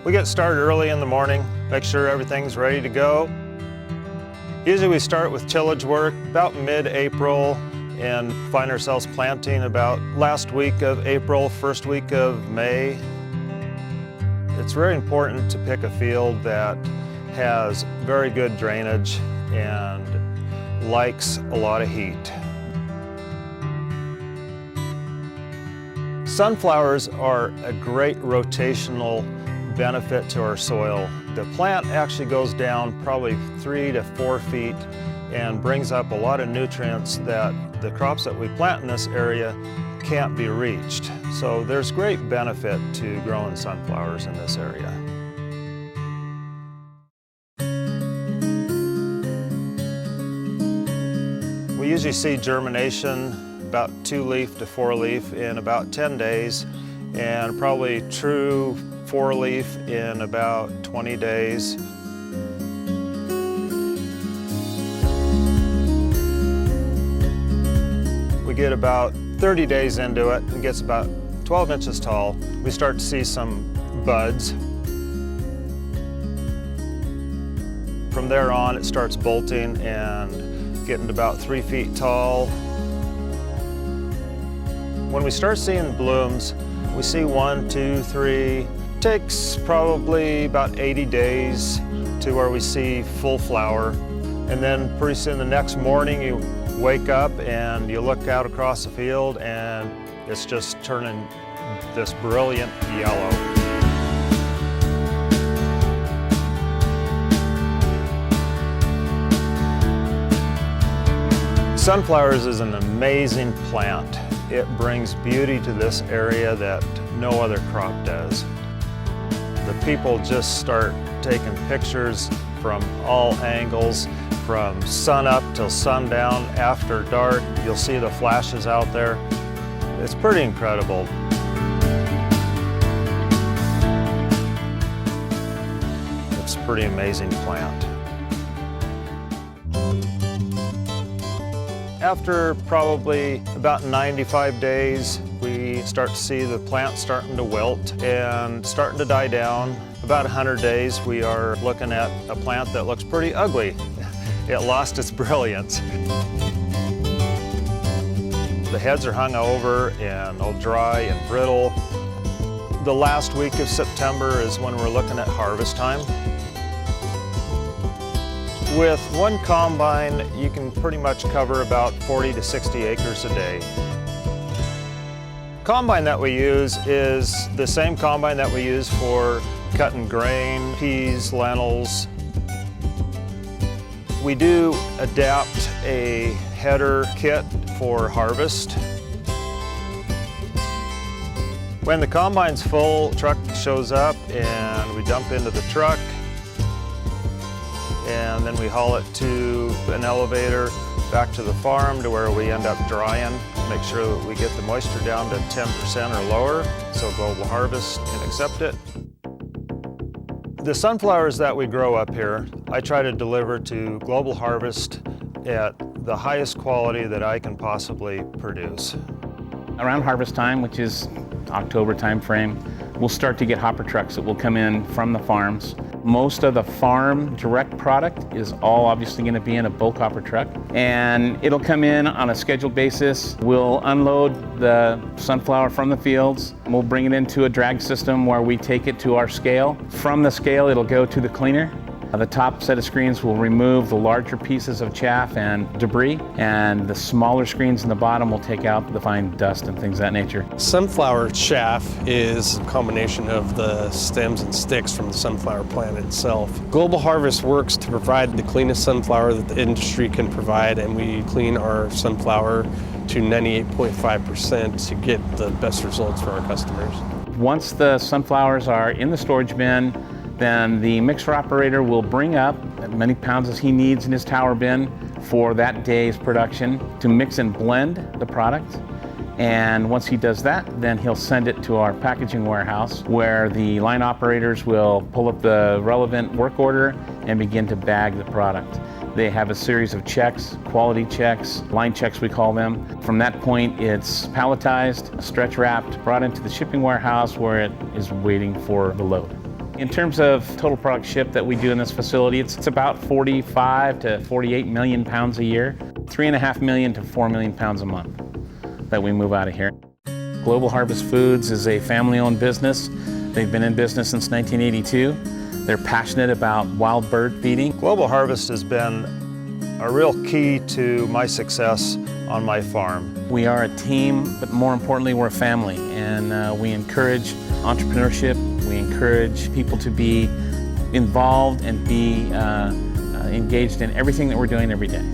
We get started early in the morning, make sure everything's ready to go. Usually we start with tillage work about mid-April and find ourselves planting about last week of April, first week of May. It's very important to pick a field that has very good drainage and likes a lot of heat. Sunflowers are a great rotational benefit to our soil. The plant actually goes down probably 3 to 4 feet and brings up a lot of nutrients that the crops that we plant in this area can't be reached. So there's great benefit to growing sunflowers in this area. We usually see germination about 2-leaf to 4-leaf in about 10 days, and probably true 4-leaf in about 20 days. We get about 30 days into it. It gets about 12 inches tall. We start to see some buds. From there on, it starts bolting and getting to about 3 feet tall. When we start seeing blooms, we see 1, 2, 3. Takes probably about 80 days to where we see full flower. And then pretty soon the next morning you wake up and you look out across the field and it's just turning this brilliant yellow. Sunflowers is an amazing plant. It brings beauty to this area that no other crop does. The people just start taking pictures from all angles, from sun up till sundown. After dark, you'll see the flashes out there. It's pretty incredible. It's a pretty amazing plant. After probably about 95 days, we start to see the plant starting to wilt and starting to die down. About 100 days, we are looking at a plant that looks pretty ugly. It lost its brilliance. The heads are hung over and all dry and brittle. The last week of September is when we're looking at harvest time. With one combine, you can pretty much cover about 40 to 60 acres a day. Combine that we use is the same combine that we use for cutting grain, peas, lentils. We do adapt a header kit for harvest. When the combine's full, the truck shows up and we dump into the truck, and then we haul it to an elevator back to the farm to where we end up drying. Make sure that we get the moisture down to 10% or lower so Global Harvest can accept it. The sunflowers that we grow up here, I try to deliver to Global Harvest at the highest quality that I can possibly produce. Around harvest time, which is October time frame, we'll start to get hopper trucks that will come in from the farms. Most of the farm direct product is all obviously going to be in a bulk hopper truck, and it'll come in on a scheduled basis. We'll unload the sunflower from the fields. We'll bring it into a drag system where we take it to our scale. From the scale, it'll go to the cleaner. The top set of screens will remove the larger pieces of chaff and debris, and the smaller screens in the bottom will take out the fine dust and things of that nature. Sunflower chaff is a combination of the stems and sticks from the sunflower plant itself. Global Harvest works to provide the cleanest sunflower that the industry can provide, and we clean our sunflower to 98.5% to get the best results for our customers. Once the sunflowers are in the storage bin, then the mixer operator will bring up as many pounds as he needs in his tower bin for that day's production to mix and blend the product. And once he does that, then he'll send it to our packaging warehouse where the line operators will pull up the relevant work order and begin to bag the product. They have a series of checks, quality checks, line checks we call them. From that point, it's palletized, stretch wrapped, brought into the shipping warehouse where it is waiting for the load. In terms of total product shipped that we do in this facility, it's about 45 to 48 million pounds a year, 3.5 million to 4 million pounds a month that we move out of here. Global Harvest Foods is a family-owned business. They've been in business since 1982. They're passionate about wild bird feeding. Global Harvest has been a real key to my success on my farm. We are a team, but more importantly, we're a family, and we encourage entrepreneurship. We encourage people to be involved and be engaged in everything that we're doing every day.